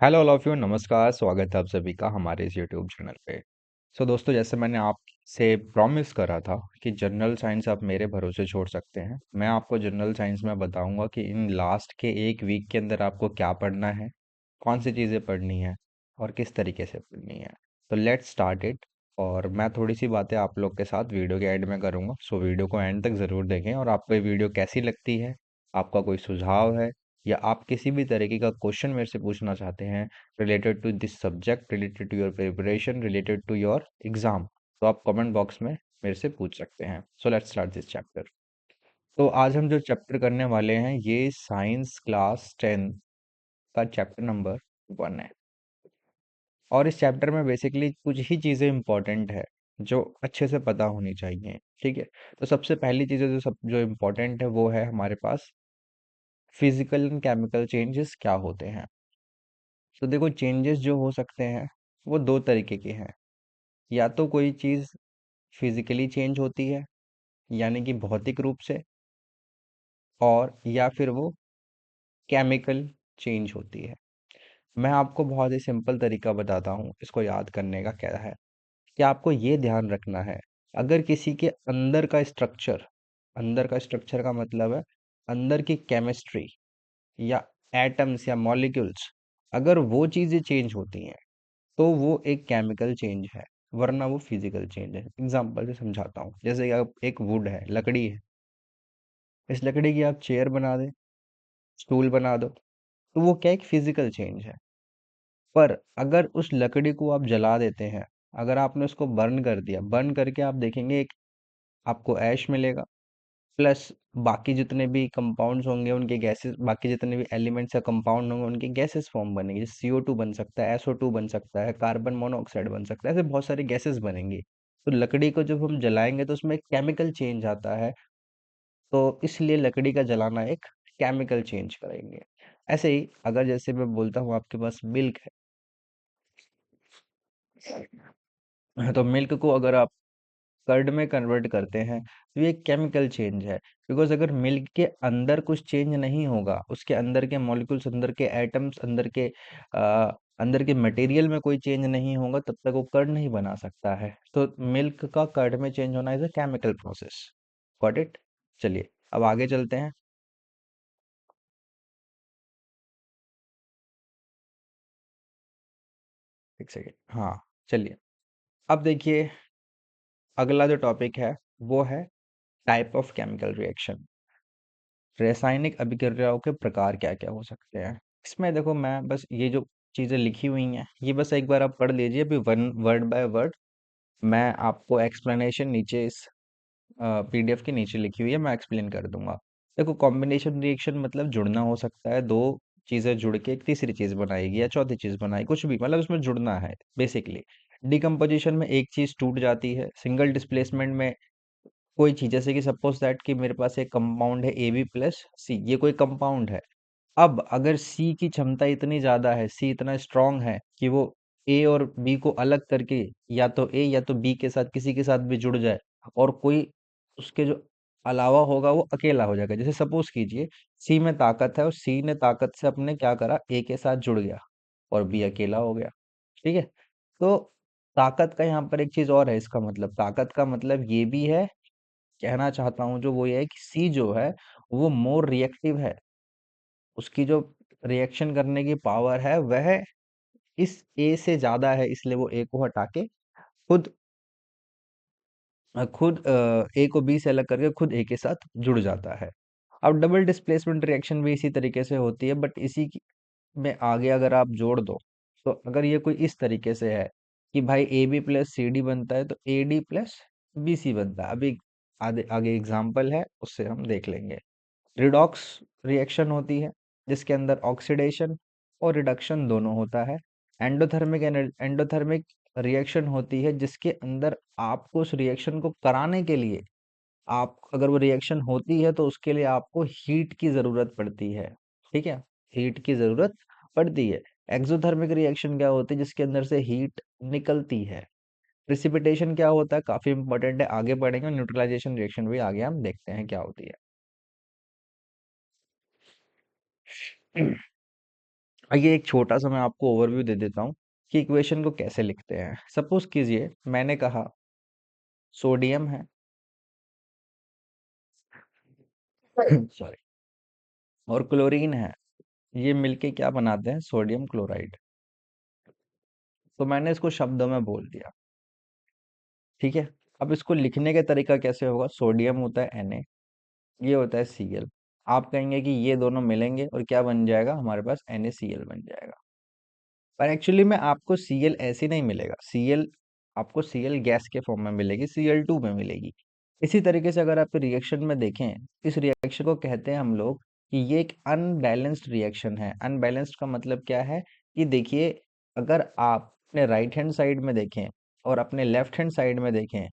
Hello all of you, नमस्कार। स्वागत है आप सभी का हमारे इस यूट्यूब चैनल पे। दोस्तों, जैसे मैंने आपसे प्रॉमिस करा था कि जनरल साइंस आप मेरे भरोसे छोड़ सकते हैं। मैं आपको जनरल साइंस में बताऊंगा कि इन लास्ट के एक वीक के अंदर आपको क्या पढ़ना है, कौन सी चीज़ें पढ़नी है और किस तरीके से पढ़नी है। तो लेट्स स्टार्ट इट। और मैं थोड़ी सी बातें आप लोग के साथ वीडियो के एंड में करूंगा, सो वीडियो को एंड तक ज़रूर देखें। और आपको ये वीडियो कैसी लगती है, आपका कोई सुझाव है या आप किसी भी तरीके का क्वेश्चन मेरे से पूछना चाहते हैं related to this subject, related to your preparation, related to your exam, तो आप कमेंट बॉक्स में मेरे से पूछ सकते हैं। So let's start this chapter. तो आज हम जो चैप्टर करने वाले हैं ये साइंस क्लास 10 का चैप्टर नंबर 1 है। और इस चैप्टर में बेसिकली कुछ ही चीज़ें इंपॉर्टेंट है जो अच्छे से पता होनी चाहिए। ठीक है। तो सबसे पहली चीज़ें जो इम्पोर्टेंट है वो है हमारे पास फिजिकल एंड केमिकल चेंजेस क्या होते हैं। तो देखो, चेंजेस जो हो सकते हैं वो दो तरीके के हैं। या तो कोई चीज़ फिजिकली चेंज होती है, यानी कि भौतिक रूप से, और या फिर वो केमिकल चेंज होती है। मैं आपको बहुत ही सिंपल तरीका बताता हूँ इसको याद करने का। क्या है कि आपको ये ध्यान रखना है, अगर किसी के अंदर का स्ट्रक्चर का मतलब है अंदर की केमिस्ट्री या एटम्स या मॉलिक्यूल्स, अगर वो चीज़ें चेंज होती हैं तो वो एक केमिकल चेंज है, वरना वो फिजिकल चेंज है। एग्जांपल से समझाता हूँ। जैसे कि आप एक वुड है, लकड़ी है, इस लकड़ी की आप चेयर बना दें, स्टूल बना दो, तो वो क्या एक फिजिकल चेंज है। पर अगर उस लकड़ी को आप जला देते हैं, अगर आपने उसको बर्न कर दिया, बर्न करके आप देखेंगे एक आपको ऐश मिलेगा, प्लस बाकी जितने भी कंपाउंड्स होंगे उनके गैसेस, बाकी जितने भी एलिमेंट्स या कंपाउंड होंगे उनके गैसेस फॉर्म बनेंगे। जैसे CO2 बन सकता है, SO2 बन सकता है, कार्बन मोनोऑक्साइड बन सकता है, ऐसे बहुत सारे गैसेस बनेंगे। तो लकड़ी को जब हम जलाएंगे तो उसमें केमिकल चेंज आता है, तो इसलिए लकड़ी का जलाना एक केमिकल चेंज करेंगे। ऐसे ही अगर जैसे मैं बोलता हूँ आपके पास मिल्क है, तो मिल्क को अगर आप कर्ड में कन्वर्ट करते हैं तो ये केमिकल चेंज है। बिकॉज अगर मिल्क के अंदर कुछ चेंज नहीं होगा, उसके अंदर के मॉलिक्यूल्स, अंदर के एटम्स, अंदर के मटेरियल में कोई चेंज नहीं होगा, तब तक वो कर्ड नहीं बना सकता है। तो मिल्क का कर्ड में चेंज होना is a chemical process. Got it. चलिए अब आगे चलते हैं। एक सेकेंड, हाँ। चलिए अब देखिए, अगला जो टॉपिक है वो है टाइप ऑफ केमिकल रिएक्शन। रासायनिक अभिक्रियाओं के प्रकार क्या क्या हो सकते हैं। इसमें देखो, मैं बस ये जो चीज़ें लिखी हुई हैं ये बस एक बार आप पढ़ लीजिए, अभी वन वर्ड बाय वर्ड मैं आपको एक्सप्लेनेशन नीचे इस PDF के नीचे लिखी हुई है, मैं एक्सप्लेन कर दूंगा। देखो, कॉम्बिनेशन रिएक्शन मतलब जुड़ना हो सकता है, दो चीज़ें जुड़ के एक तीसरी चीज़ बनाएगी या चौथी चीज़ बनाएगी, कुछ भी, मतलब उसमें जुड़ना है बेसिकली। डिकम्पोजिशन में एक चीज़ टूट जाती है। सिंगल डिस्प्लेसमेंट में कोई चीज़, जैसे कि सपोज दैट कि मेरे पास एक कंपाउंड है AB+C, ये कोई कंपाउंड है। अब अगर सी की क्षमता इतनी ज्यादा है, सी इतना स्ट्रांग है कि वो ए और बी को अलग करके या तो ए या तो बी के साथ किसी के साथ भी जुड़ जाए, और कोई उसके जो अलावा होगा वो अकेला हो जाएगा। जैसे सपोज कीजिए सी में ताकत है और सी ने ताकत से अपने क्या करा, ए के साथ जुड़ गया और बी अकेला हो गया। ठीक है। तो ताकत का यहाँ पर एक चीज और है, इसका मतलब, ताकत का मतलब ये भी है, कहना चाहता हूँ जो वो ये है कि सी जो है वो मोर रिएक्टिव है। उसकी जो रिएक्शन करने की पावर है वह इस ए से ज्यादा है, इसलिए वो ए को हटा के खुद खुद ए को बी से अलग करके खुद ए के साथ जुड़ जाता है। अब डबल डिस्प्लेसमेंट रिएक्शन भी इसी तरीके से होती है, बट में आगे अगर आप जोड़ दो, तो अगर ये कोई इस तरीके से है कि भाई AB+CD बनता है, तो AD+BC बनता है। अभी आगे आगे एग्जाम्पल है, उससे हम देख लेंगे। रिडॉक्स रिएक्शन होती है जिसके अंदर ऑक्सीडेशन और रिडक्शन दोनों होता है। एंडोथर्मिक एंडोथर्मिक रिएक्शन होती है जिसके अंदर आपको उस रिएक्शन को कराने के लिए, आप अगर वो रिएक्शन होती है तो उसके लिए आपको हीट की जरूरत पड़ती है। ठीक है, हीट की जरूरत पड़ती है। एक्सोथर्मिक रिएक्शन क्या होती है, जिसके अंदर से हीट निकलती है। प्रिसिपिटेशन क्या होता है, काफी इंपॉर्टेंट है, आगे पढ़ेंगे। न्यूट्रलाइजेशन रिएक्शन भी आगे हम देखते हैं क्या होती है। ये एक छोटा सा मैं आपको ओवरव्यू दे देता हूँ कि इक्वेशन को कैसे लिखते हैं। सपोज कीजिए मैंने कहा सोडियम है सॉरी, और क्लोरीन है, ये मिलके क्या बनाते हैं, सोडियम क्लोराइड। तो मैंने इसको शब्दों में बोल दिया, ठीक है। अब इसको लिखने का तरीका कैसे होगा, सोडियम होता है Na, ये होता है Cl। आप कहेंगे कि ये दोनों मिलेंगे और क्या बन जाएगा, हमारे पास NaCl बन जाएगा। पर एक्चुअली में आपको Cl ऐसे नहीं मिलेगा, Cl आपको Cl गैस के फॉर्म में मिलेगी, Cl2 में मिलेगी। इसी तरीके से अगर आप रिएक्शन में देखें, इस रिएक्शन को कहते हैं हम लोग कि ये एक अनबैलेंस्ड रिएक्शन है। अनबैलेंस्ड का मतलब क्या है कि देखिए, अगर आप अपने राइट हैंड साइड में देखें और अपने लेफ्ट हैंड साइड में देखें,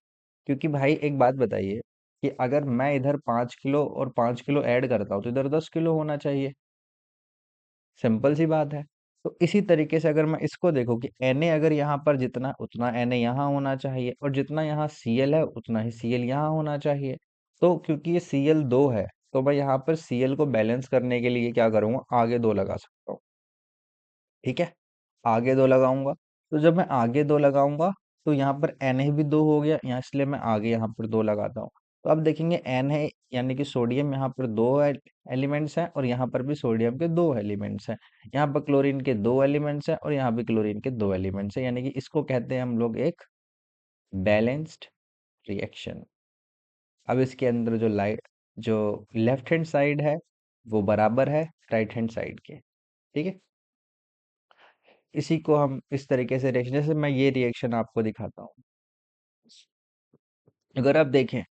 क्योंकि भाई एक बात बताइए कि अगर मैं इधर 5 किलो और 5 किलो ऐड करता हूँ तो इधर 10 किलो होना चाहिए, सिंपल सी बात है। तो इसी तरीके से अगर मैं इसको देखूं कि Na अगर यहाँ पर जितना उतना Na यहाँ होना चाहिए, और जितना यहाँ Cl है उतना ही Cl यहाँ होना चाहिए। तो क्योंकि ये Cl2 है, तो मैं यहाँ पर Cl को बैलेंस करने के लिए क्या करूँगा, आगे 2 लगा सकता हूँ, ठीक है। आगे 2 लगाऊंगा, तो जब मैं आगे 2 लगाऊंगा तो यहाँ पर Na भी 2 हो गया यहाँ, इसलिए मैं आगे यहाँ पर 2 लगाता हूँ। तो अब देखेंगे Na यानी कि सोडियम, यहाँ पर 2 एलिमेंट्स हैं और यहाँ पर भी सोडियम के 2 एलिमेंट्स हैं। यहाँ पर क्लोरीन के 2 एलिमेंट्स हैं और यहाँ भी क्लोरीन के 2 एलिमेंट्स हैं, यानी कि इसको कहते हैं हम लोग एक बैलेंस्ड रिएक्शन। अब इसके अंदर जो लेफ्ट हैंड साइड है वो बराबर है राइट हैंड साइड के, ठीक है। इसी को हम इस तरीके से रिएक्शन, जैसे मैं ये रिएक्शन आपको दिखाता हूँ। अगर आप देखें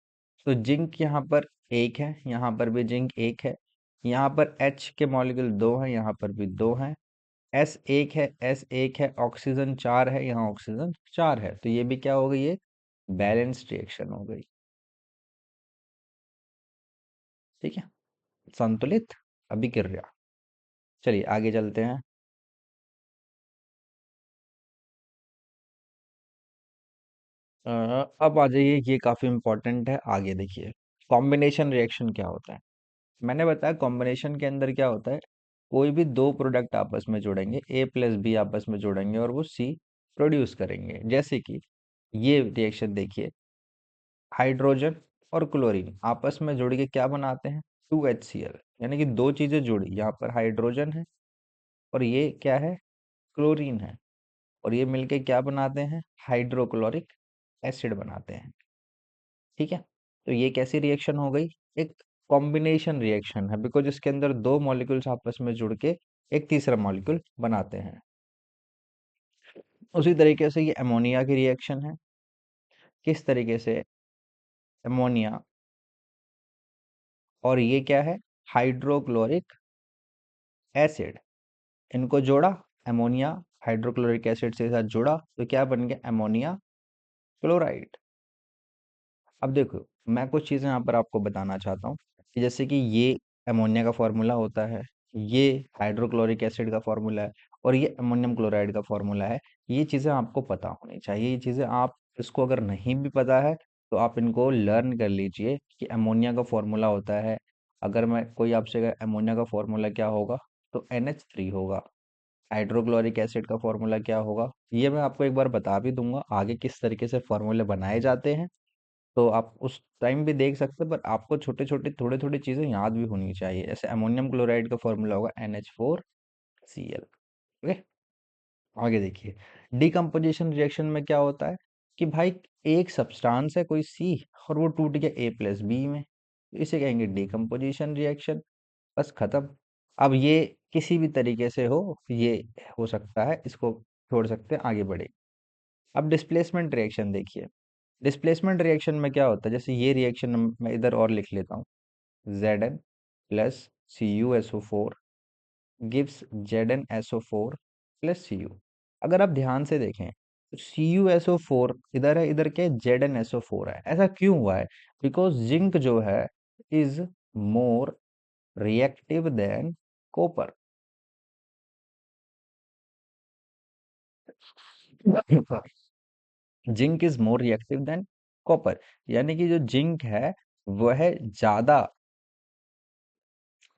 तो जिंक यहाँ पर एक है, यहाँ पर भी जिंक एक है, यहाँ पर H के मॉलिक्यूल 2 हैं, यहाँ पर भी 2 हैं, S एक है, S एक है, ऑक्सीजन 4 है, यहाँ ऑक्सीजन 4 है। तो ये भी क्या हो गई, एक बैलेंस्ड रिएक्शन हो गई, ठीक है, संतुलित अभिक्रिया। चलिए आगे चलते हैं। अ, अब आ जाइए, ये काफी इंपॉर्टेंट है, आगे देखिए कॉम्बिनेशन रिएक्शन क्या होता है। मैंने बताया कॉम्बिनेशन के अंदर क्या होता है, कोई भी दो प्रोडक्ट आपस में जोड़ेंगे, A+B आपस में जोड़ेंगे और वो C प्रोड्यूस करेंगे। जैसे कि ये रिएक्शन देखिए, हाइड्रोजन और क्लोरीन आपस में जुड़ के क्या बनाते हैं, 2HCl, यानी कि दो चीजें जुड़ी, यहाँ पर हाइड्रोजन है और ये क्या है, क्लोरीन है, और ये मिलके क्या बनाते हैं, हाइड्रोक्लोरिक एसिड बनाते हैं, ठीक है। तो ये कैसी रिएक्शन हो गई, एक कॉम्बिनेशन रिएक्शन है, बिकॉज इसके अंदर दो मॉलिक्यूल्स आपस में जुड़ के एक तीसरा मॉलिक्यूल बनाते हैं। उसी तरीके से ये अमोनिया की रिएक्शन है, किस तरीके से, अमोनिया और ये क्या है, हाइड्रोक्लोरिक एसिड, इनको जोड़ा, अमोनिया हाइड्रोक्लोरिक एसिड से साथ जुड़ा तो क्या बन गया, अमोनिया क्लोराइड। अब देखो, मैं कुछ चीज़ें यहाँ पर आपको बताना चाहता हूँ कि जैसे कि ये अमोनिया का फॉर्मूला होता है, ये हाइड्रोक्लोरिक एसिड का फॉर्मूला है और ये अमोनियम क्लोराइड का फॉर्मूला है। ये चीज़ें आपको पता होनी चाहिए, ये चीज़ें आप इसको अगर नहीं भी पता है तो आप इनको लर्न कर लीजिए कि अमोनिया का फॉर्मूला होता है। अगर मैं कोई आपसे कहे अमोनिया का फॉर्मूला क्या होगा, तो NH3 होगा। हाइड्रोक्लोरिक एसिड का फॉर्मूला क्या होगा, ये मैं आपको एक बार बता भी दूंगा आगे किस तरीके से फॉर्मूले बनाए जाते हैं, तो आप उस टाइम भी देख सकते हैं। पर आपको छोटे छोटे थोड़े थोड़ी चीजें याद भी होनी चाहिए, जैसे अमोनियम क्लोराइड का फॉर्मूला होगा NH4Cl। ओके, आगे देखिए, डिकम्पोजिशन रिएक्शन में क्या होता है कि भाई एक सब्सटेंस है कोई सी और वो टूट गया A+B में, तो इसे कहेंगे डिकम्पोजिशन रिएक्शन, बस खत्म। अब ये किसी भी तरीके से हो, ये हो सकता है, इसको छोड़ सकते हैं, आगे बढ़े। अब डिस्प्लेसमेंट रिएक्शन देखिए, डिस्प्लेसमेंट रिएक्शन में क्या होता है, जैसे ये रिएक्शन मैं इधर और लिख लेता हूँ, Zn+CuSO4 gives ZnSO4 plus Cu। अगर आप ध्यान से देखें तो CuSO4 इधर है, इधर क्या है, ZnSO4 है। ऐसा क्यों हुआ है, बिकॉज जिंक जो है is more reactive than copper. Zinc is more reactive than copper, यानी कि जो जिंक है वह ज्यादा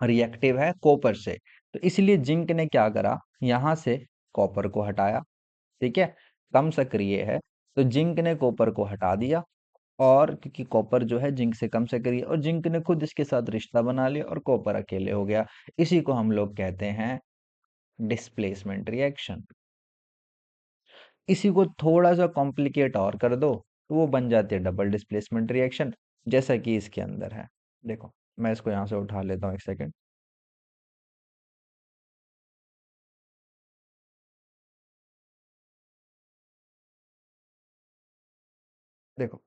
रिएक्टिव है कॉपर से। तो इसलिए जिंक ने क्या करा, यहाँ से कॉपर को हटाया। ठीक है, कम सक्रिय है, तो जिंक ने कॉपर को हटा दिया, और क्योंकि कॉपर जो है जिंक से कम सक्रिय, और जिंक ने खुद इसके साथ रिश्ता बना लिया और कॉपर अकेले हो गया। इसी को हम लोग कहते हैं डिस्प्लेसमेंट रिएक्शन। इसी को थोड़ा सा कॉम्प्लिकेट और कर दो तो वो बन जाती है डबल डिस्प्लेसमेंट रिएक्शन, जैसा कि इसके अंदर है। देखो, मैं इसको यहाँ से उठा लेता हूँ, एक सेकेंड। देखो,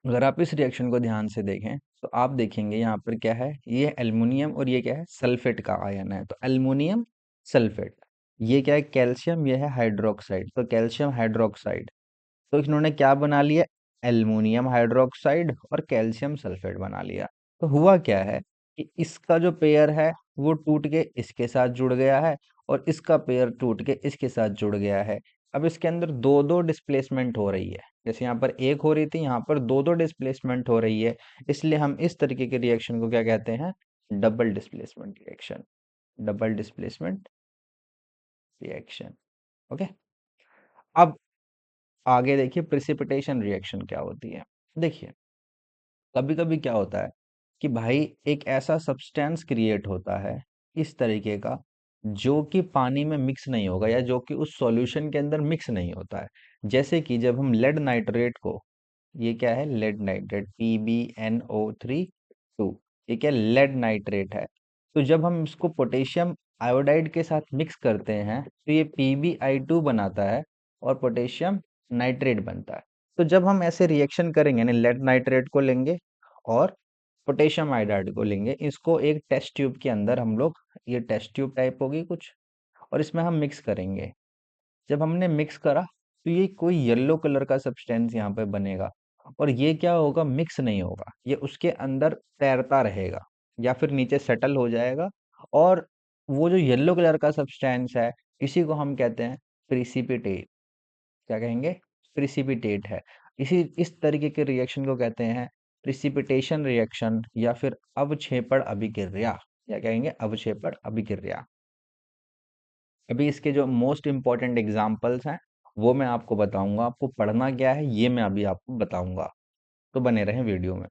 अगर आप इस रिएक्शन को ध्यान से देखें तो आप देखेंगे यहाँ पर क्या है, ये एल्युमिनियम और ये क्या है, सल्फेट का आयन है। तो एल्युमिनियम सल्फेट, ये क्या है, कैल्शियम, ये है हाइड्रोक्साइड, तो कैल्शियम हाइड्रोक्साइड। तो इन्होंने क्या बना लिया, एल्युमिनियम हाइड्रोक्साइड और कैल्शियम सल्फेट बना लिया। तो हुआ क्या है कि इसका जो पेयर है वो टूट के इसके साथ जुड़ गया है, और इसका पेयर टूट के इसके साथ जुड़ गया है। अब इसके अंदर दो दो डिस्प्लेसमेंट हो रही है, जैसे यहाँ पर एक हो रही थी, यहाँ पर दो दो डिस्प्लेसमेंट हो रही है। इसलिए हम इस तरीके के रिएक्शन को क्या कहते हैं, double displacement reaction. Double displacement reaction. Okay. अब आगे देखिए प्रिसिपिटेशन रिएक्शन क्या होती है। देखिए, कभी कभी क्या होता है कि भाई एक ऐसा सब्सटेंस क्रिएट होता है इस तरीके का, जो कि पानी में मिक्स नहीं होगा, या जो कि उस सॉल्यूशन के अंदर मिक्स नहीं होता है। जैसे कि जब हम लेड नाइट्रेट को, ये क्या है, लेड नाइट्रेट, PbNO3 ये क्या, लेड नाइट्रेट है। तो जब हम इसको पोटेशियम आयोडाइड के साथ मिक्स करते हैं तो ये PbI2 बनाता है और पोटेशियम नाइट्रेट बनता है। तो जब हम ऐसे रिएक्शन करेंगे, यानी लेड नाइट्रेट को लेंगे और पोटेशियम आयोडाइड को लेंगे, इसको एक टेस्ट ट्यूब के अंदर हम लोग, ये टेस्ट ट्यूब टाइप होगी कुछ, और इसमें हम मिक्स करेंगे। जब हमने मिक्स करा तो ये कोई येलो कलर का सब्सटेंस यहाँ पे बनेगा, और ये क्या होगा, मिक्स नहीं होगा, ये उसके अंदर तैरता रहेगा या फिर नीचे सेटल हो जाएगा। और वो जो येलो कलर का सब्सटेंस है, इसी को हम कहते हैं प्रिसिपिटेट। क्या कहेंगे, प्रिसिपिटेट है। इसी इस तरीके के रिएक्शन को कहते हैं प्रिसिपिटेशन रिएक्शन, या फिर अवक्षेपण अभिक्रिया। क्या कहेंगे, अवक्षेपण अभिक्रिया। अभी इसके जो मोस्ट इंपॉर्टेंट एग्जाम्पल्स हैं वो मैं आपको बताऊंगा, आपको पढ़ना क्या है ये मैं अभी आपको बताऊंगा, तो बने रहें वीडियो में।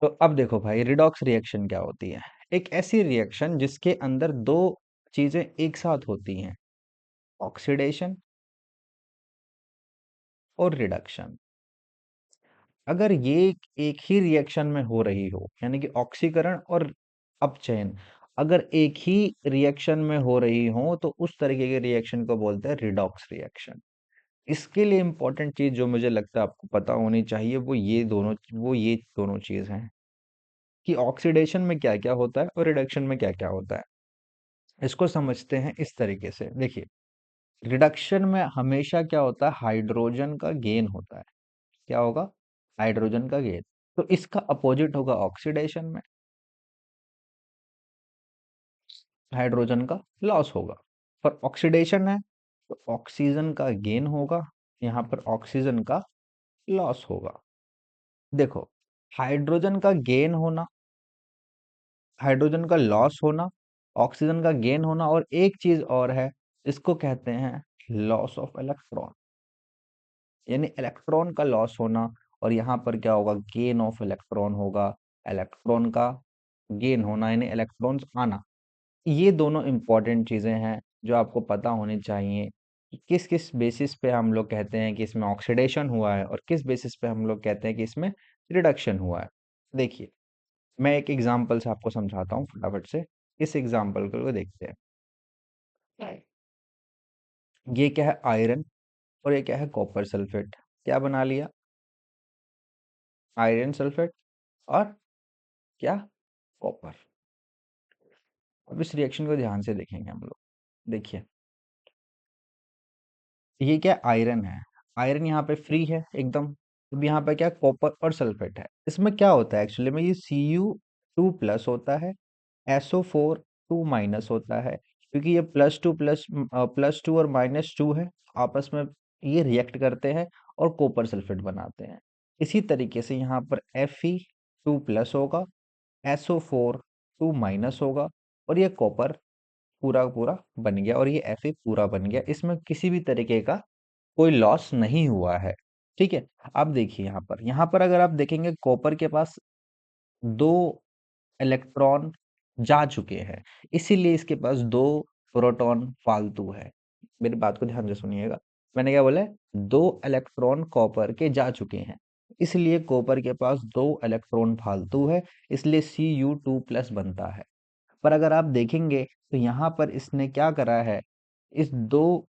तो अब देखो भाई, रिडॉक्स रिएक्शन क्या होती है। एक ऐसी रिएक्शन जिसके अंदर दो चीजें एक साथ होती हैं, ऑक्सीडेशन और रिडक्शन। अगर ये एक ही रिएक्शन में हो रही हो, यानी कि ऑक्सीकरण और अपचयन अगर एक ही रिएक्शन में हो रही हो, तो उस तरीके के रिएक्शन को बोलते हैं रिडॉक्स रिएक्शन। इसके लिए इंपॉर्टेंट चीज जो मुझे लगता है आपको पता होनी चाहिए, वो ये दोनों चीज हैं कि ऑक्सीडेशन में क्या क्या होता है और रिडक्शन में क्या क्या होता है। इसको समझते हैं इस तरीके से। देखिए, रिडक्शन में हमेशा क्या होता है, हाइड्रोजन का गेन होता है। क्या होगा, हाइड्रोजन का गेन। तो इसका अपोजिट होगा ऑक्सीडेशन में, हाइड्रोजन का लॉस होगा। पर ऑक्सीडेशन है तो ऑक्सीजन का गेन होगा, यहाँ पर ऑक्सीजन का लॉस होगा। देखो, हाइड्रोजन का गेन होना, हाइड्रोजन का लॉस होना, ऑक्सीजन का गेन होना, और एक चीज और है, इसको कहते हैं लॉस ऑफ इलेक्ट्रॉन, यानी इलेक्ट्रॉन का लॉस होना। और यहाँ पर क्या होगा, गेन ऑफ इलेक्ट्रॉन होगा, इलेक्ट्रॉन का गेन होना, यानी इलेक्ट्रॉन्स आना। ये दोनों इंपॉर्टेंट चीजें हैं जो आपको पता होनी चाहिए कि किस किस बेसिस पे हम लोग कहते हैं कि इसमें ऑक्सीडेशन हुआ है, और किस बेसिस पे हम लोग कहते हैं कि इसमें रिडक्शन हुआ है। देखिए, मैं एक एग्जांपल से आपको समझाता हूँ फटाफट से। इस एग्जांपल को देखते हैं। ये क्या है, आयरन, और ये क्या है, कॉपर सल्फेट। क्या बना लिया, आयरन सल्फेट और क्या, कॉपर। अब इस रिएक्शन को ध्यान से देखेंगे हम लोग। देखिए, ये क्या, आयरन है, आयरन यहाँ पे फ्री है एकदम। अब यहाँ पे क्या, कॉपर और सल्फेट है। इसमें क्या होता है एक्चुअली में, ये Cu2+ होता है, SO4 2- होता है, क्योंकि ये +2 और -2 है, आपस में ये रिएक्ट करते हैं और कॉपर सल्फेट बनाते हैं। इसी तरीके से यहाँ पर Fe2+ होगा, SO4 टू माइनस होगा, और ये कॉपर पूरा पूरा बन गया, और ये Fe पूरा बन गया। इसमें किसी भी तरीके का कोई लॉस नहीं हुआ है। ठीक है। अब देखिए यहाँ पर अगर आप देखेंगे कॉपर के पास दो इलेक्ट्रॉन जा चुके हैं, इसीलिए इसके पास दो प्रोटॉन फालतू है। मेरी बात को ध्यान से सुनिएगा, मैंने क्या बोला है? दो इलेक्ट्रॉन कॉपर के जा चुके हैं, इसलिए कॉपर के पास दो इलेक्ट्रॉन फालतू है, इसलिए Cu2+ बनता है। पर अगर आप देखेंगे तो यहाँ पर इसने क्या करा है, इस दो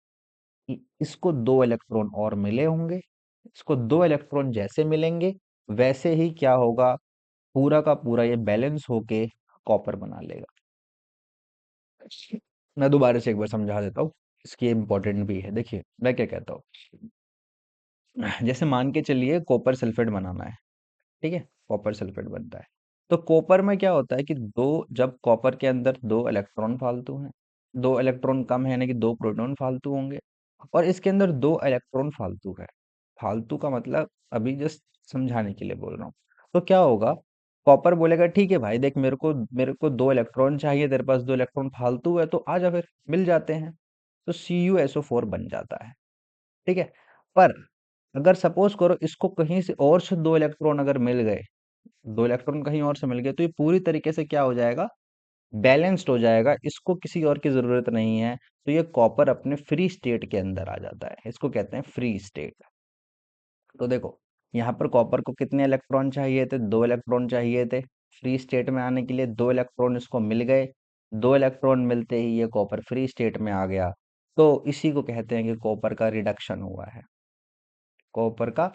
इसको दो इलेक्ट्रॉन और मिले होंगे, इसको दो इलेक्ट्रॉन जैसे मिलेंगे वैसे ही क्या होगा, पूरा का पूरा ये बैलेंस होके कॉपर बना लेगा। मैं दोबारा से एक बार समझा देता हूँ, इसकी इम्पोर्टेंट भी है। देखिए मैं क्या कहता हूँ, जैसे मान के चलिए कॉपर सल्फेट बनाना है, ठीक है, कॉपर सल्फेट बनता है। तो कॉपर में क्या होता है कि दो, जब कॉपर के अंदर दो इलेक्ट्रॉन फालतू हैं, दो इलेक्ट्रॉन कम है, यानी कि दो प्रोटॉन फालतू होंगे, और इसके अंदर दो इलेक्ट्रॉन फालतू है। फालतू का मतलब अभी जस्ट समझाने के लिए बोल रहा हूँ। तो क्या होगा, कॉपर बोलेगा ठीक है भाई, देख मेरे को दो इलेक्ट्रॉन चाहिए, तेरे पास दो इलेक्ट्रॉन फालतू है, तो आ जा, फिर मिल जाते हैं। तो CuSO4 बन जाता है। ठीक है। पर अगर सपोज करो इसको कहीं से और से दो इलेक्ट्रॉन अगर मिल गए, दो इलेक्ट्रॉन कहीं और से मिल गए, तो ये पूरी तरीके से क्या हो जाएगा, बैलेंस्ड हो जाएगा, इसको किसी और की जरूरत नहीं है। तो ये कॉपर अपने फ्री स्टेट के अंदर आ जाता है, इसको कहते हैं फ्री स्टेट। तो देखो यहाँ पर कॉपर को कितने इलेक्ट्रॉन चाहिए थे, दो इलेक्ट्रॉन चाहिए थे फ्री स्टेट में आने के लिए, दो इलेक्ट्रॉन इसको मिल गए। दो इलेक्ट्रॉन मिलते ही ये कॉपर फ्री स्टेट में आ गया। तो इसी को कहते हैं कि कॉपर का रिडक्शन हुआ है, कॉपर का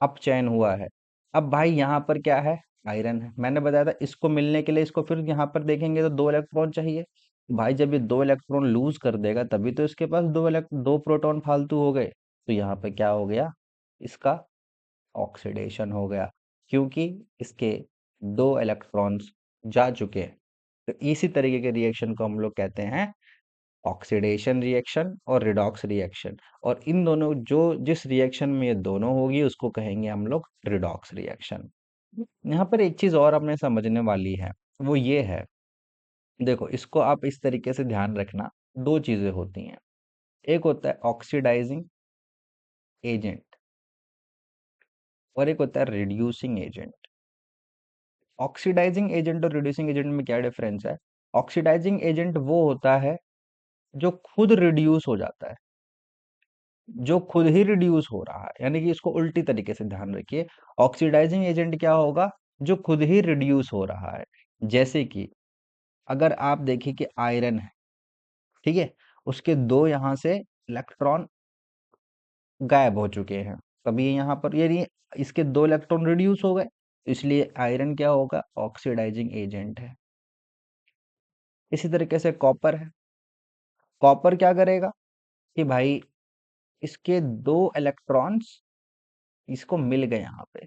अपचयन हुआ है। अब भाई यहाँ पर क्या है, आयरन है। मैंने बताया था इसको मिलने के लिए इसको फिर यहाँ पर देखेंगे तो दो इलेक्ट्रॉन चाहिए। भाई जब ये दो इलेक्ट्रॉन लूज कर देगा तभी तो इसके पास दो प्रोटॉन फालतू हो गए। तो यहाँ पे क्या हो गया, इसका ऑक्सीडेशन हो गया, क्योंकि इसके दो इलेक्ट्रॉन्स जा चुके हैं। तो इसी तरीके के रिएक्शन को हम लोग कहते हैं ऑक्सीडेशन रिएक्शन और रिडॉक्स रिएक्शन। और इन दोनों जो जिस रिएक्शन में ये दोनों होगी उसको कहेंगे हम लोग रिडॉक्स रिएक्शन। यहाँ पर एक चीज और अपने समझने वाली है, वो ये है, देखो इसको आप इस तरीके से ध्यान रखना, दो चीजें होती हैं, एक होता है ऑक्सीडाइजिंग एजेंट और एक होता है रिड्यूसिंग एजेंट। ऑक्सीडाइजिंग एजेंट और रिड्यूसिंग एजेंट में क्या डिफरेंस है? ऑक्सीडाइजिंग एजेंट वो होता है जो खुद रिड्यूस हो जाता है, जो खुद ही रिड्यूस हो रहा है, यानी कि इसको उल्टी तरीके से ध्यान रखिए। ऑक्सीडाइजिंग एजेंट क्या होगा, जो खुद ही रिड्यूस हो रहा है। जैसे कि अगर आप देखिए कि आयरन है, ठीक है, उसके दो यहाँ से इलेक्ट्रॉन गायब हो चुके हैं, तभी यहाँ पर यानी इसके दो इलेक्ट्रॉन रिड्यूस हो गए, इसलिए आयरन क्या होगा, ऑक्सीडाइजिंग एजेंट है। इसी तरीके से कॉपर है, कॉपर क्या करेगा कि भाई इसके दो इलेक्ट्रॉन्स इसको मिल गए, यहाँ पे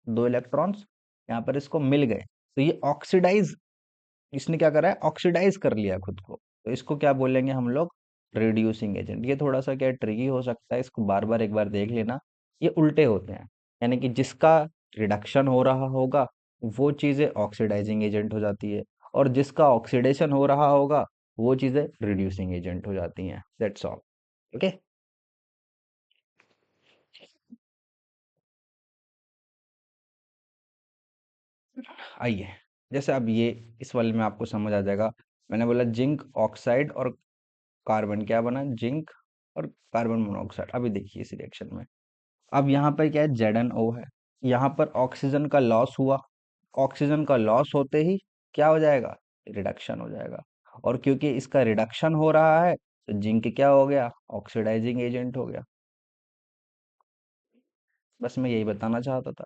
दो इलेक्ट्रॉन्स यहाँ पर इसको मिल गए, तो ये ऑक्सीडाइज, इसने क्या करा है, ऑक्सीडाइज कर लिया खुद को। तो इसको क्या बोलेंगे हम लोग, रिड्यूसिंग एजेंट। ये थोड़ा सा क्या ट्रिकी हो सकता है, इसको बार बार एक बार देख लेना। ये उल्टे होते हैं, यानी कि जिसका रिडक्शन हो रहा होगा वो चीजें ऑक्सीडाइजिंग एजेंट हो जाती है, और जिसका ऑक्सीडेशन हो रहा होगा वो चीजें रिड्यूसिंग एजेंट हो जाती हैं। That's all. ओके। आइए, जैसे अब ये इस वाले में आपको समझ आ जाएगा। मैंने बोला जिंक ऑक्साइड और कार्बन, क्या बना, जिंक और कार्बन मोनोऑक्साइड। अभी देखिए इस रिएक्शन में, अब यहाँ पर क्या है, ZnO है, यहाँ पर ऑक्सीजन का लॉस हुआ, ऑक्सीजन का लॉस होते ही क्या हो जाएगा, रिडक्शन हो जाएगा। और क्योंकि इसका रिडक्शन हो रहा है तो जिंक क्या हो गया, ऑक्सीडाइजिंग एजेंट हो गया। बस मैं यही बताना चाहता था।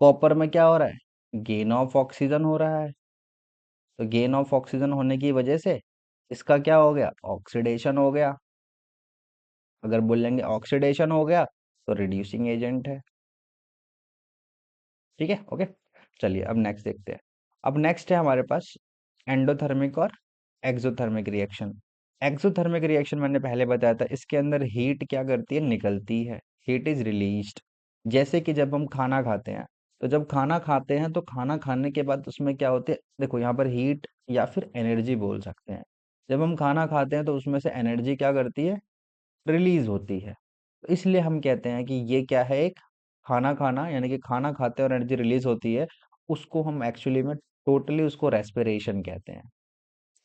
कॉपर में क्या हो रहा है, गेन ऑफ ऑक्सीजन हो रहा है, तो गेन ऑफ ऑक्सीजन होने की वजह से इसका क्या हो गया, ऑक्सीडेशन हो गया। अगर बोलेंगे ऑक्सीडेशन हो गया तो रिड्यूसिंग एजेंट है। ठीक है, ओके। चलिए अब नेक्स्ट देखते हैं। अब नेक्स्ट है हमारे पास एंडोथर्मिक और एक्सोथर्मिक रिएक्शन। एक्सोथर्मिक रिएक्शन मैंने पहले बताया था, इसके अंदर हीट क्या करती है, निकलती है, हीट इज रिलीज्ड। जैसे कि जब हम खाना खाते हैं तो जब खाना खाते हैं तो खाना खाने के बाद उसमें क्या होते है, देखो यहाँ पर हीट या फिर एनर्जी बोल सकते हैं। जब हम खाना खाते हैं तो उसमें से एनर्जी क्या करती है, रिलीज होती है। तो इसलिए हम कहते हैं कि ये क्या है, एक खाना खाना, यानी कि खाना खाते हैं और एनर्जी रिलीज होती है, उसको हम एक्चुअली में टोटली उसको रेस्पिरेशन कहते हैं।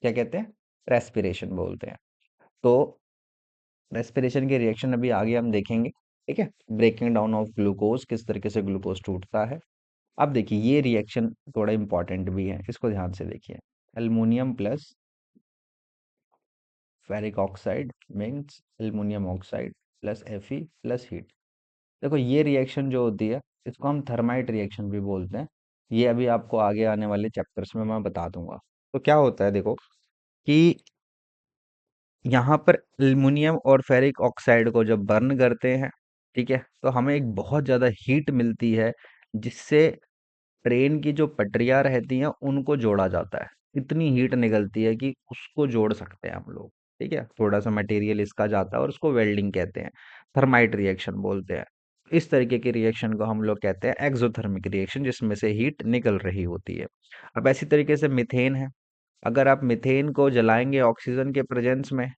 क्या कहते हैं, रेस्पिरेशन बोलते हैं। तो रेस्पिरेशन के रिएक्शन अभी आगे हम देखेंगे, ठीक है। ब्रेकिंग डाउन ऑफ ग्लूकोज, किस तरीके से ग्लूकोज टूटता है। अब देखिए ये रिएक्शन थोड़ा इंपॉर्टेंट भी है, इसको ध्यान से देखिए। Aluminium plus ferric oxide means aluminium oxide plus Fe plus heat. देखो ये रिएक्शन जो होती है, इसको हम थर्माइट रिएक्शन भी बोलते हैं। ये अभी आपको आगे आने वाले चैप्टर्स में मैं बता दूंगा। तो क्या होता है देखो कि यहाँ पर एल्युमिनियम और फेरिक ऑक्साइड को जब बर्न करते हैं, ठीक है, तो हमें एक बहुत ज़्यादा हीट मिलती है, जिससे ट्रेन की जो पटरियाँ रहती हैं उनको जोड़ा जाता है। इतनी हीट निकलती है कि उसको जोड़ सकते हैं हम लोग, ठीक है। थोड़ा सा मटेरियल इसका जाता है और उसको वेल्डिंग कहते हैं, थर्माइट रिएक्शन बोलते हैं। इस तरीके के रिएक्शन को हम लोग कहते हैं एक्सोथर्मिक रिएक्शन, जिसमें से हीट निकल रही होती है। अब ऐसी तरीके से मीथेन है। अगर आप मीथेन को जलाएंगे ऑक्सीजन के प्रेजेंस में,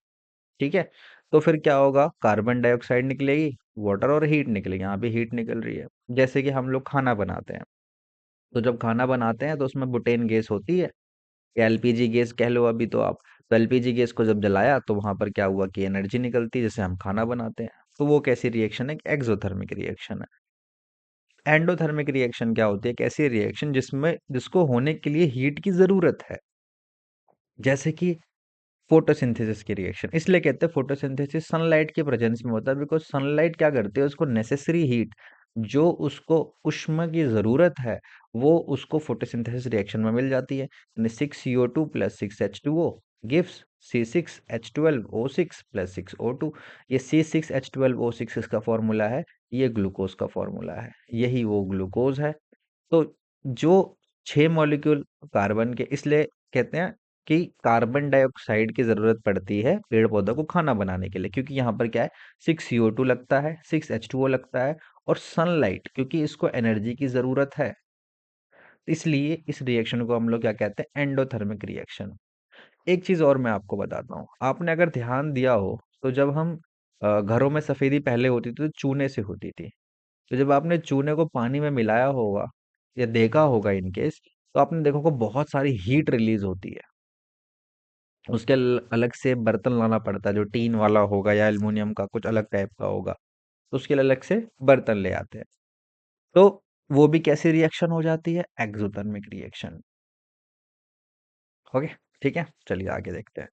ठीक है, तो फिर क्या होगा, कार्बन डाइऑक्साइड निकलेगी, वाटर और हीट निकलेगी। यहाँ पे हीट निकल रही है। जैसे कि हम लोग खाना बनाते हैं, तो जब खाना बनाते हैं तो उसमें बुटेन गैस होती है, या एलपीजी गैस कह लो अभी तो आप। तो एलपीजी गैस को जब जलाया तो वहां पर क्या हुआ कि एनर्जी निकलती है, जिससे हम खाना बनाते हैं। तो वो कैसी रिएक्शन है, एक्सोथर्मिक रिएक्शन है। एंडोथर्मिक रिएक्शन क्या होती है, एक ऐसी रिएक्शन जिसमें जिसको होने के लिए हीट की जरूरत है। जैसे कि फोटोसिंथेसिस की रिएक्शन, इसलिए कहते हैं फोटोसिंथेसिस सनलाइट के प्रेजेंस में होता है, बिकॉज सनलाइट क्या करती है, उसको नेसेसरी हीट, जो उसको उष्मा की जरूरत है, वो उसको फोटोसिंथेसिस रिएक्शन में मिल जाती है। यानी 6CO2 plus 6H2O gives C6H12O6 plus 6O2। ये C6H12O6 इसका फॉर्मूला है, ये ग्लूकोज का फॉर्मूला है, यही वो ग्लूकोज है। तो जो 6 मॉलिक्यूल कार्बन के, इसलिए कहते हैं कि कार्बन डाइऑक्साइड की जरूरत पड़ती है पेड़ पौधों को खाना बनाने के लिए, क्योंकि यहाँ पर क्या है, 6CO2 लगता है, 6H2O लगता है, और सनलाइट, क्योंकि इसको एनर्जी की जरूरत है। इसलिए इस रिएक्शन को हम लोग क्या कहते हैं, एंडोथर्मिक रिएक्शन। एक चीज और मैं आपको बताता हूँ, आपने अगर ध्यान दिया हो तो जब हम घरों में सफेदी पहले होती थी तो चूने से होती थी। तो जब आपने चूने को पानी में मिलाया होगा या देखा होगा इन केस, तो आपने देखा होगा बहुत सारी हीट रिलीज होती है। उसके अलग से बर्तन लाना पड़ता है, जो टीन वाला होगा या एल्युमिनियम का कुछ अलग टाइप का होगा, तो उसके लिए अलग से बर्तन ले आते हैं। तो वो भी कैसी रिएक्शन हो जाती है, एक्सोथर्मिक रिएक्शन। ओके, ठीक है, चलिए आगे देखते हैं।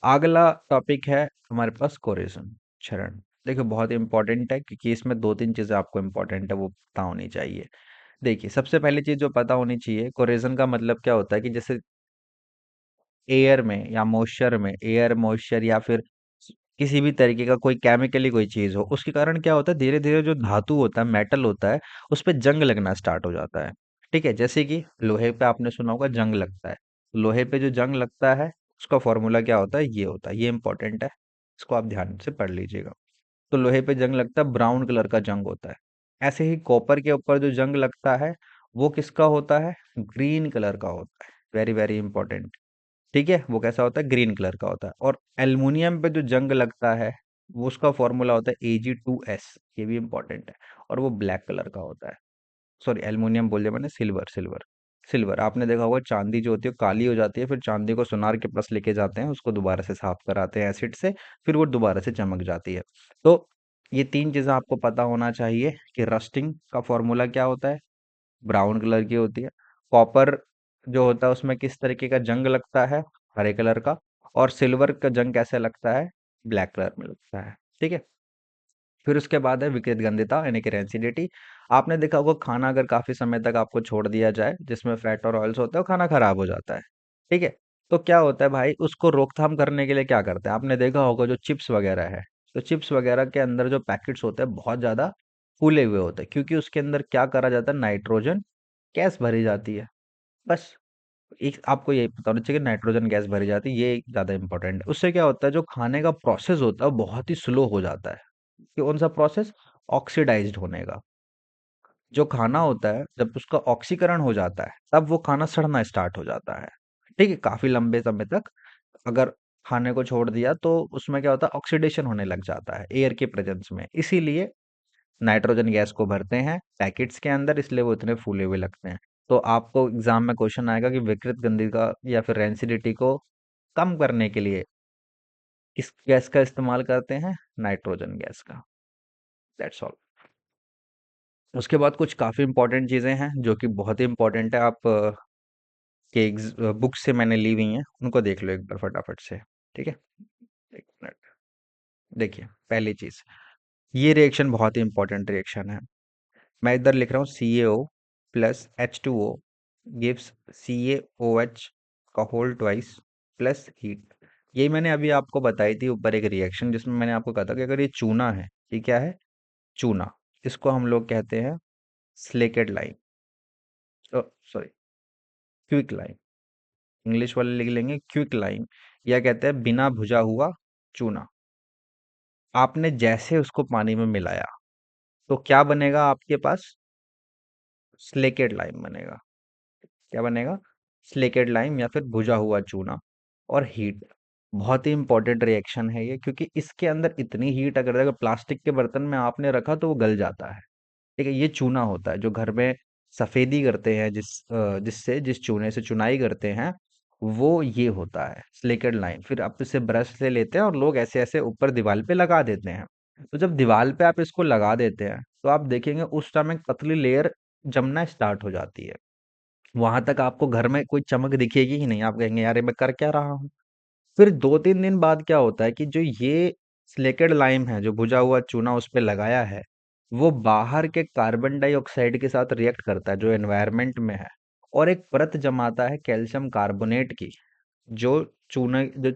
अगला टॉपिक है हमारे पास कोरेजन, क्षरण। देखिए बहुत इंपॉर्टेंट है, क्योंकि इसमें दो तीन चीजें आपको इंपॉर्टेंट है वो पता होनी चाहिए। देखिए सबसे पहली चीज जो पता होनी चाहिए, कोरेजन का मतलब क्या होता है कि जैसे एयर में या मॉइस्चर में, एयर मॉइस्चर या फिर किसी भी तरीके का कोई केमिकली कोई चीज हो, उसके कारण क्या होता है, धीरे धीरे जो धातु होता है, मेटल होता है, उस पे जंग लगना स्टार्ट हो जाता है। ठीक है, जैसे कि लोहे पे आपने सुना होगा जंग लगता है। लोहे पे जो जंग लगता है, उसका फॉर्मूला क्या होता है, ये होता है, ये इंपॉर्टेंट है, इसको आप ध्यान से पढ़ लीजिएगा। तो लोहे पे जंग लगता है, ब्राउन कलर का जंग होता है। ऐसे ही कॉपर के ऊपर जो जंग लगता है, वो किसका होता है, ग्रीन कलर का होता है। Very very important. ठीक है, वो कैसा होता है, ग्रीन कलर का होता है। और एल्युमिनियम पे जो जंग लगता है, वो उसका फॉर्मूला होता है Ag2S। ये भी इंपॉर्टेंट है, और वो ब्लैक कलर का होता है। सॉरी, एल्युमिनियम बोल दिया मैंने, सिल्वर सिल्वर। सिल्वर आपने देखा होगा, चांदी जो होती है वो काली हो जाती है, फिर चांदी को सुनार के पास लेके जाते हैं, उसको दोबारा से साफ कराते हैं एसिड से, फिर वो दोबारा से चमक जाती है। तो ये तीन चीजें आपको पता होना चाहिए कि रस्टिंग का फॉर्मूला क्या होता है, ब्राउन कलर की होती है। कॉपर जो होता है उसमें किस तरीके का जंग लगता है, हरे कलर का। और सिल्वर का जंग कैसे लगता है, ब्लैक कलर में लगता है। ठीक है, फिर उसके बाद है विकृत गंधिता, यानी कि रेंसिडिटी। आपने देखा होगा खाना अगर काफी समय तक आपको छोड़ दिया जाए, जिसमें फैट और ऑयल्स होते हैं, वो खाना खराब हो जाता है। ठीक है, तो क्या होता है भाई, उसको रोकथाम करने के लिए क्या करते हैं, आपने देखा होगा जो चिप्स वगैरह है, तो चिप्स वगैरह के अंदर जो पैकेट्स होते हैं बहुत ज्यादा फूले हुए होते हैं, क्योंकि उसके अंदर क्या करा जाता है, नाइट्रोजन गैस भरी जाती है। बस एक आपको ये पता होना चाहिए कि नाइट्रोजन गैस भरी जाती है, ये ज्यादा इंपॉर्टेंट है। उससे क्या होता है, जो खाने का प्रोसेस होता है वो बहुत ही स्लो हो जाता है। कौन सा प्रोसेस, ऑक्सीडाइज्ड होने का। जो खाना होता है जब उसका ऑक्सीकरण हो जाता है तब वो खाना सड़ना स्टार्ट हो जाता है। ठीक है, काफी लंबे समय तक अगर खाने को छोड़ दिया तो उसमें क्या होता है, ऑक्सीडेशन होने लग जाता है एयर के प्रेजेंस में। इसीलिए नाइट्रोजन गैस को भरते हैं पैकेट्स के अंदर, इसलिए वो इतने फूले हुए लगते हैं। तो आपको एग्जाम में क्वेश्चन आएगा कि विकृत गंधिका या फिर रेंसिडिटी को कम करने के लिए किस गैस का इस्तेमाल करते हैं, नाइट्रोजन गैस का। That's all. उसके बाद कुछ काफी इंपॉर्टेंट चीजें हैं जो कि बहुत ही इंपॉर्टेंट है, आप के बुक से मैंने ली हुई हैं, उनको देख लो एक बार फटाफट से। ठीक है, एक मिनट। देखिए, पहली चीज, ये रिएक्शन बहुत ही इंपॉर्टेंट रिएक्शन है। मैं इधर लिख रहा हूँ CaO plus H2O gives CaOH का होल ट्वाइस प्लस हीट। यही मैंने अभी आपको बताई थी ऊपर एक रिएक्शन, जिसमें मैंने आपको कहा था कि अगर ये चूना है, ये क्या है, चूना, इसको हम लोग कहते हैं slaked lime, sorry quick lime, English वाले लिख लेंगे क्विक लाइम, या कहते हैं बिना भुजा हुआ चूना। आपने जैसे उसको पानी में मिलाया तो क्या बनेगा आपके पास, स्लेकेट लाइम बनेगा। क्या बनेगा, स्लेकेट लाइम या फिर भुजा हुआ चूना। और हीट, बहुत ही इंपॉर्टेंट रिएक्शन है ये, क्योंकि इसके अंदर इतनी हीट अगर प्लास्टिक के बर्तन में आपने रखा तो वो गल जाता है। ठीक है, ये चूना होता है जो घर में सफेदी करते हैं, जिस चूने से चुनाई करते हैं, वो ये होता है स्लेकेट लाइम। फिर आप इसे ब्रश से लेते हैं और लोग ऐसे ऐसे ऊपर दीवार पे लगा देते हैं। तो जब दीवार पे आप इसको लगा देते हैं तो आप देखेंगे उस टाइम एक पतली लेयर जमना स्टार्ट हो जाती है। वहां तक आपको घर में कोई चमक दिखेगी ही नहीं, आप कहेंगे यार ये मैं कर क्या रहा हूँ। फिर 2-3 दिन बाद क्या होता है कि जो ये स्लेकेट लाइम है, जो भुजा हुआ चूना उस पे लगाया है, वो बाहर के कार्बन डाइऑक्साइड के साथ रिएक्ट करता है जो एनवायरनमेंट में है, और एक परत जमाता है कैल्शियम कार्बोनेट की, जो चूने जो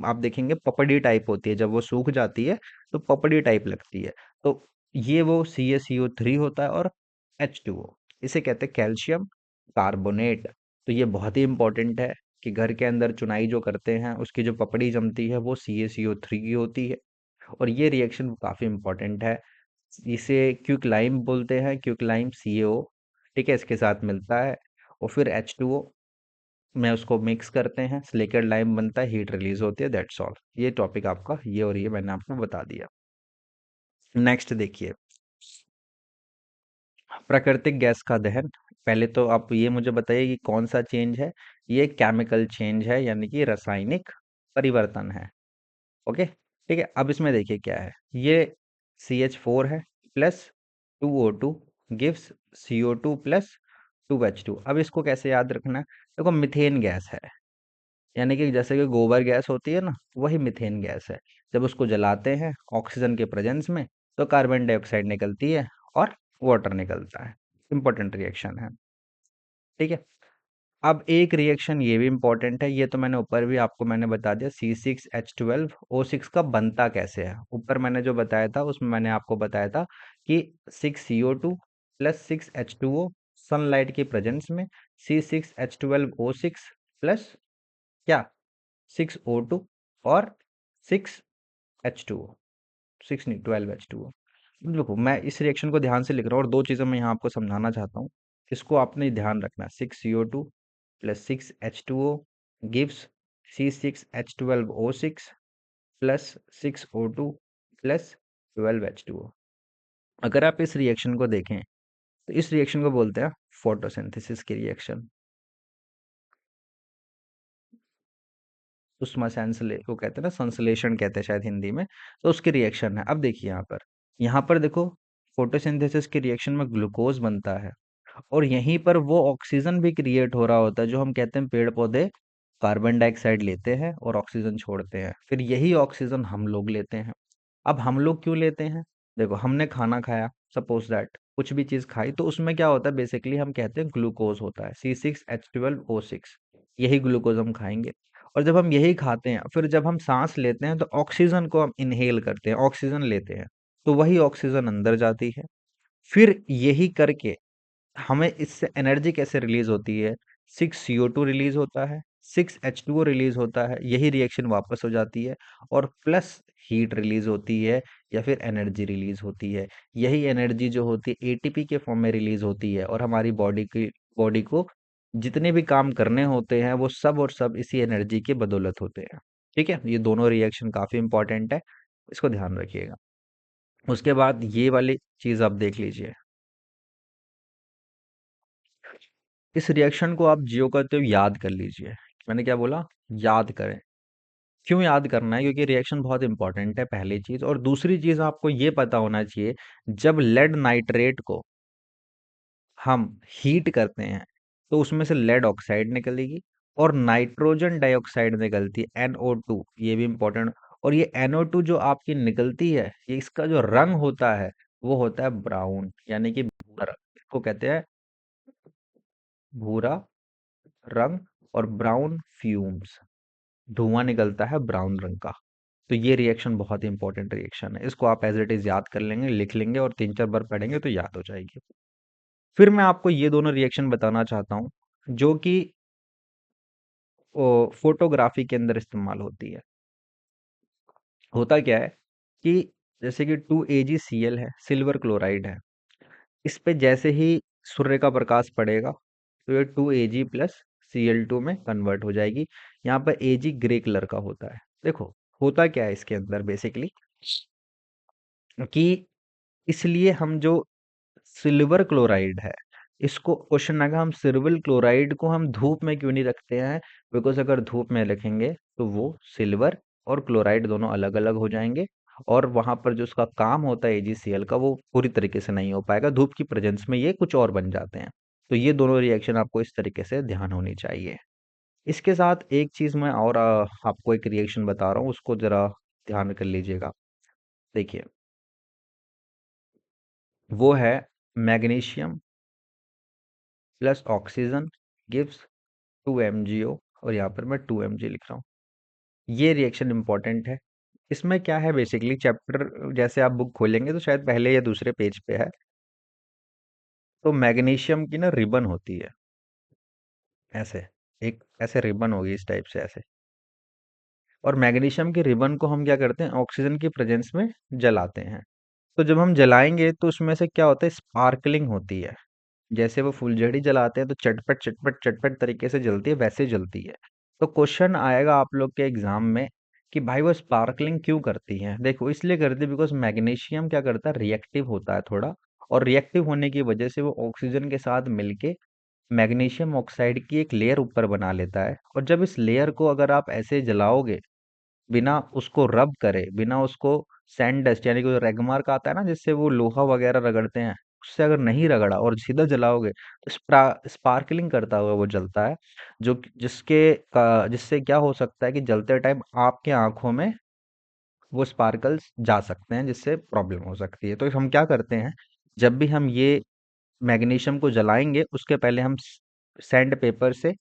आप देखेंगे पपड़ी टाइप होती है, जब वो सूख जाती है तो पपड़ी टाइप लगती है। तो ये वो CaCO3 होता है और H2O, इसे कहते हैं कैल्शियम कार्बोनेट। तो ये बहुत ही इंपॉर्टेंट है कि घर के अंदर चुनाई जो करते हैं उसकी जो पपड़ी जमती है वो CaCO3 की होती है। और ये रिएक्शन काफी इंपॉर्टेंट है। इसे क्विक लाइम बोलते हैं, क्विक लाइम CaO, ठीक है, इसके साथ मिलता है और फिर H2O में उसको मिक्स करते हैं, स्लेकेट लाइम बनता है, हीट रिलीज होती है, दैट्स ऑल। ये टॉपिक आपका ये, और ये मैंने आपको बता दिया। नेक्स्ट देखिए, प्राकृतिक गैस का दहन। पहले तो आप ये मुझे बताइए कि कौन सा चेंज है, ये केमिकल चेंज है, यानी कि रासायनिक परिवर्तन है। ओके, ठीक है। अब इसमें देखिए क्या है, ये CH4 है plus 2O2 gives CO2 plus 2H2। अब इसको कैसे याद रखना है, देखो मिथेन गैस है, यानी कि जैसे कि गोबर गैस होती है ना, वही मीथेन गैस है। जब उसको जलाते हैं ऑक्सीजन के प्रेजेंस में तो कार्बन डाइऑक्साइड निकलती है और वाटर निकलता है। इंपॉर्टेंट रिएक्शन है। ठीक है, अब एक रिएक्शन ये भी इंपॉर्टेंट है, ये तो मैंने ऊपर भी आपको मैंने बता दिया, C6H12O6 का बनता कैसे है। ऊपर मैंने जो बताया था उसमें मैंने आपको बताया था कि 6CO2 प्लस 6H2O सनलाइट की प्रेजेंस में C6H12O6 प्लस क्या, 6O2 और 6H2O, 6 नहीं 12H2O। देखो मैं इस रिएक्शन को ध्यान से लिख रहा हूँ और दो चीज़ें मैं यहाँ आपको समझाना चाहता हूँ, इसको आपने ध्यान रखना है। 6CO2 plus 6H2O gives C6H12O6 plus 6O2 plus 12H2O। अगर आप इस रिएक्शन को देखें तो इस रिएक्शन को बोलते हैं फोटोसिंथेसिस की रिएक्शन। उष्मा सेंसले वो कहते हैं ना, संश्लेषण कहते हैं शायद हिंदी में। तो उसकी रिएक्शन है। अब देखिए यहाँ पर देखो, फोटोसिंथेसिस की रिएक्शन में ग्लूकोज बनता है और यहीं पर वो ऑक्सीजन भी क्रिएट हो रहा होता है, जो हम कहते हैं पेड़ पौधे कार्बन डाइऑक्साइड लेते हैं और ऑक्सीजन छोड़ते हैं, फिर यही ऑक्सीजन हम लोग लेते हैं। अब हम लोग क्यों लेते हैं, देखो हमने खाना खाया, सपोज दैट कुछ भी चीज खाई, तो उसमें क्या होता है, बेसिकली हम कहते हैं ग्लूकोज होता है C6H12O6, यही ग्लूकोज हम खाएंगे। और जब हम यही खाते हैं, फिर जब हम सांस लेते हैं तो ऑक्सीजन को हम इनहेल करते हैं, ऑक्सीजन लेते हैं, तो वही ऑक्सीजन अंदर जाती है। फिर यही करके हमें इससे एनर्जी कैसे रिलीज होती है, 6CO2 रिलीज होता है, 6H2O रिलीज होता है, यही रिएक्शन वापस हो जाती है, और प्लस हीट रिलीज होती है या फिर एनर्जी रिलीज होती है। यही एनर्जी जो होती है एटीपी के फॉर्म में रिलीज होती है, और हमारी बॉडी को जितने भी काम करने होते हैं वो सब और सब इसी एनर्जी की बदौलत होते हैं। ठीक है, ये दोनों रिएक्शन काफी इंपॉर्टेंट है, इसको ध्यान रखिएगा। उसके बाद ये वाली चीज आप देख लीजिए, इस रिएक्शन को आप जियो करते हुए याद कर लीजिए। मैंने क्या बोला? याद करें। क्यों याद करना है? क्योंकि रिएक्शन बहुत इंपॉर्टेंट है, पहली चीज। और दूसरी चीज आपको ये पता होना चाहिए, जब लेड नाइट्रेट को हम हीट करते हैं तो उसमें से लेड ऑक्साइड निकलेगी और नाइट्रोजन डाइऑक्साइड निकलती है, NO2। ये भी इंपॉर्टेंट। और ये NO2 जो आपकी निकलती है, ये इसका जो रंग होता है वो होता है ब्राउन, यानी कि भूरा रंग। इसको कहते हैं भूरा रंग। और ब्राउन फ्यूम्स, धुआं निकलता है ब्राउन रंग का। तो ये रिएक्शन बहुत इंपॉर्टेंट रिएक्शन है, इसको आप एज इट इज याद कर लेंगे, लिख लेंगे, और 3-4 बार पढ़ेंगे तो याद हो जाएगी। फिर मैं आपको ये दोनों रिएक्शन बताना चाहता हूँ जो कि फोटोग्राफी के अंदर इस्तेमाल होती है। होता क्या है कि जैसे कि 2AgCl है, सिल्वर क्लोराइड है। इस पे जैसे ही सूर्य का प्रकाश पड़ेगा तो ये 2Ag प्लस Cl2 में कन्वर्ट हो जाएगी। यहाँ पर Ag ग्रे कलर का होता है। देखो, होता क्या है इसके अंदर बेसिकली, कि इसलिए हम जो सिल्वर क्लोराइड है, इसको क्वेश्चन आएगा, हम सिल्वर क्लोराइड को हम धूप में क्यों नहीं रखते हैं? बिकॉज अगर धूप में रखेंगे तो वो सिल्वर और क्लोराइड दोनों अलग अलग हो जाएंगे, और वहां पर जो उसका काम होता है AgCl का, वो पूरी तरीके से नहीं हो पाएगा। धूप की प्रेजेंस में ये कुछ और बन जाते हैं। तो ये दोनों रिएक्शन आपको इस तरीके से ध्यान होनी चाहिए। इसके साथ एक चीज मैं और आपको एक रिएक्शन बता रहा हूँ, उसको जरा ध्यान कर लीजिएगा। देखिए, वो है magnesium plus oxygen gives 2MgO, और यहाँ पर मैं 2Mg लिख रहा हूँ। ये रिएक्शन इंपॉर्टेंट है। इसमें क्या है बेसिकली, चैप्टर जैसे आप बुक खोलेंगे तो शायद पहले या दूसरे पेज पे है। तो मैग्नीशियम की ना रिबन होती है ऐसे, एक ऐसे रिबन होगी इस टाइप से ऐसे। और मैग्नीशियम की रिबन को हम क्या करते हैं, ऑक्सीजन की प्रेजेंस में जलाते हैं। तो जब हम जलाएंगे तो उसमें से क्या होता है, स्पार्कलिंग होती है। जैसे वो फुलझड़ी जलाते हैं तो चटपट चटपट चटपट तरीके से जलती है, वैसे जलती है। तो क्वेश्चन आएगा आप लोग के एग्जाम में कि भाई वो स्पार्कलिंग क्यों करती है? देखो, इसलिए करती है बिकॉज मैग्नीशियम क्या करता है, रिएक्टिव होता है थोड़ा। और रिएक्टिव होने की वजह से वो ऑक्सीजन के साथ मिलके मैग्नीशियम ऑक्साइड की एक लेयर ऊपर बना लेता है। और जब इस लेयर को अगर आप ऐसे जलाओगे, बिना उसको रब करे, बिना उसको सैंड डस्ट यानी कि रेगमार्क आता है ना जिससे वो लोहा वगैरह रगड़ते हैं, उससे अगर नहीं रगड़ा और सीधा जलाओगे तो स्पार्कलिंग करता हुआ वो जलता है। जिससे क्या हो सकता है कि जलते टाइम आपके आंखों में वो स्पार्कल्स जा सकते हैं, जिससे प्रॉब्लम हो सकती है। तो हम क्या करते हैं, जब भी हम ये मैग्नीशियम को जलाएंगे उसके पहले हम सैंड पेपर से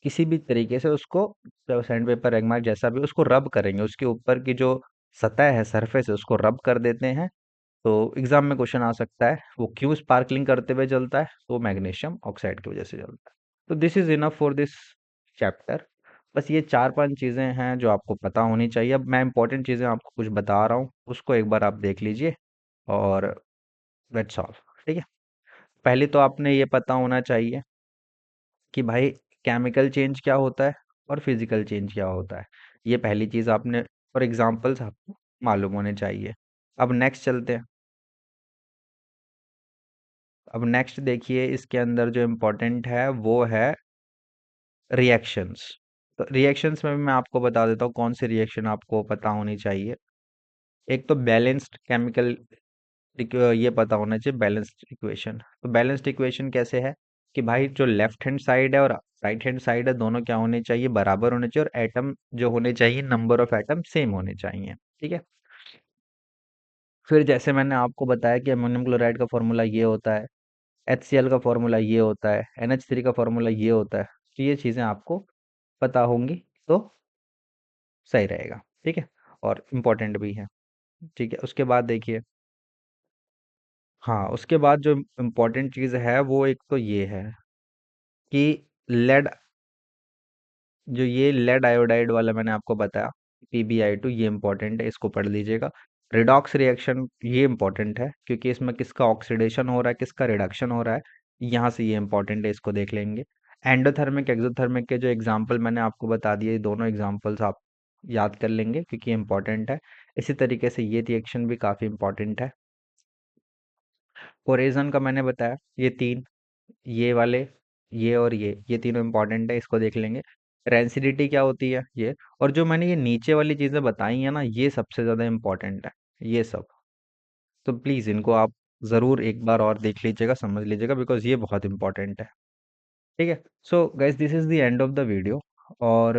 किसी भी तरीके से उसको, सैंड पेपर रेगमार्क जैसा भी, उसको रब करेंगे, उसके ऊपर की जो सतह है, सरफेस है, उसको रब कर देते हैं। तो एग्जाम में क्वेश्चन आ सकता है वो क्यों स्पार्कलिंग करते हुए जलता है, तो मैग्नीशियम ऑक्साइड की वजह से जलता है। तो this is enough for this chapter. बस ये 4-5 चीजें हैं जो आपको पता होनी चाहिए। अब मैं इंपॉर्टेंट चीजें आपको कुछ बता रहा हूँ, उसको एक बार आप देख लीजिए, और दैट्स ऑल। ठीक है, पहले तो आपने ये पता होना चाहिए कि भाई केमिकल चेंज क्या होता है और फिजिकल चेंज क्या होता है। ये पहली चीज आपने, और एग्जांपल्स आपको मालूम होने चाहिए। अब नेक्स्ट चलते हैं। अब नेक्स्ट देखिए, इसके अंदर जो इम्पोर्टेंट है वो है रिएक्शंस। तो रिएक्शंस में भी मैं आपको बता देता हूँ कौन सी रिएक्शन आपको पता होनी चाहिए। एक तो बैलेंस्ड केमिकल, ये पता होना चाहिए बैलेंस्ड इक्वेशन। तो बैलेंस्ड इक्वेशन कैसे है कि भाई जो लेफ्ट हैंड साइड है और राइट हैंड साइड है, दोनों क्या होने चाहिए, बराबर होने चाहिए, और एटम जो होने चाहिए, नंबर ऑफ एटम सेम होने चाहिए। ठीक है, फिर जैसे मैंने आपको बताया कि अमोनियम क्लोराइड का फॉर्मूला ये होता है, HCl का फॉर्मूला ये होता है, NH3 का फॉर्मूला ये होता है। तो ये चीज़ें आपको पता होंगी तो सही रहेगा। ठीक है, और इम्पोर्टेंट भी है। ठीक है, उसके बाद देखिए, हाँ, उसके बाद जो इम्पोर्टेंट चीज़ है वो एक तो ये है कि लेड जो ये लेड आयोडाइड वाला मैंने आपको बताया, PbI2, ये इंपॉर्टेंट है, इसको पढ़ लीजिएगा। रिडॉक्स रिएक्शन ये इंपॉर्टेंट है क्योंकि इसमें किसका ऑक्सीडेशन हो रहा है, किसका रिडक्शन हो रहा है, यहाँ से ये इंपॉर्टेंट है, इसको देख लेंगे। एंडोथर्मिक एक्सोथर्मिक के जो एग्जाम्पल मैंने आपको बता दिए, ये दोनों एग्जाम्पल्स आप याद कर लेंगे क्योंकि ये इंपॉर्टेंट है। इसी तरीके से ये रिएक्शन भी काफ़ी इंपॉर्टेंट है। कोरेजन का मैंने बताया, ये तीन, ये वाले, ये और ये तीनों इंपॉर्टेंट है, इसको देख लेंगे। रेंसिडिटी क्या होती है ये, और जो मैंने ये नीचे वाली चीज़ें बताई हैं ना, ये सबसे ज़्यादा इंपॉर्टेंट है, ये सब। तो प्लीज़ इनको आप ज़रूर एक बार और देख लीजिएगा, समझ लीजिएगा, बिकॉज ये बहुत इंपॉर्टेंट है। ठीक है। So guys, this is the end of the video. और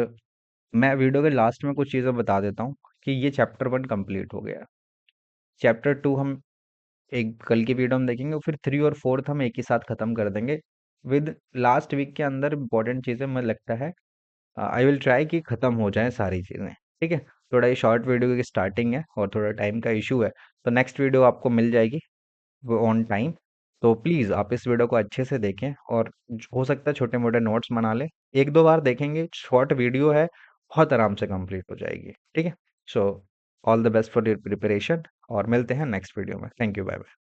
मैं वीडियो के लास्ट में कुछ चीज़ें बता देता हूँ कि ये चैप्टर 1 कंप्लीट हो गया। चैप्टर 2 हम एक कल की वीडियो में देखेंगे, और फिर 3 और 4 हम एक ही साथ खत्म कर देंगे। विद लास्ट वीक के अंदर इंपॉर्टेंट चीज़ें मुझे लगता है आई विल ट्राई कि खत्म हो जाए सारी चीज़ें। ठीक है। थोड़ा ये शॉर्ट वीडियो की स्टार्टिंग है और थोड़ा टाइम का इशू है, तो नेक्स्ट वीडियो आपको मिल जाएगी वो ऑन टाइम। तो प्लीज़ आप इस वीडियो को अच्छे से देखें, और हो सकता है छोटे मोटे नोट्स बना लें। एक दो बार देखेंगे, शॉर्ट वीडियो है, बहुत आराम से कंप्लीट हो जाएगी। ठीक है। So all the best for your preparation, और मिलते हैं नेक्स्ट वीडियो में। Thank you, bye bye.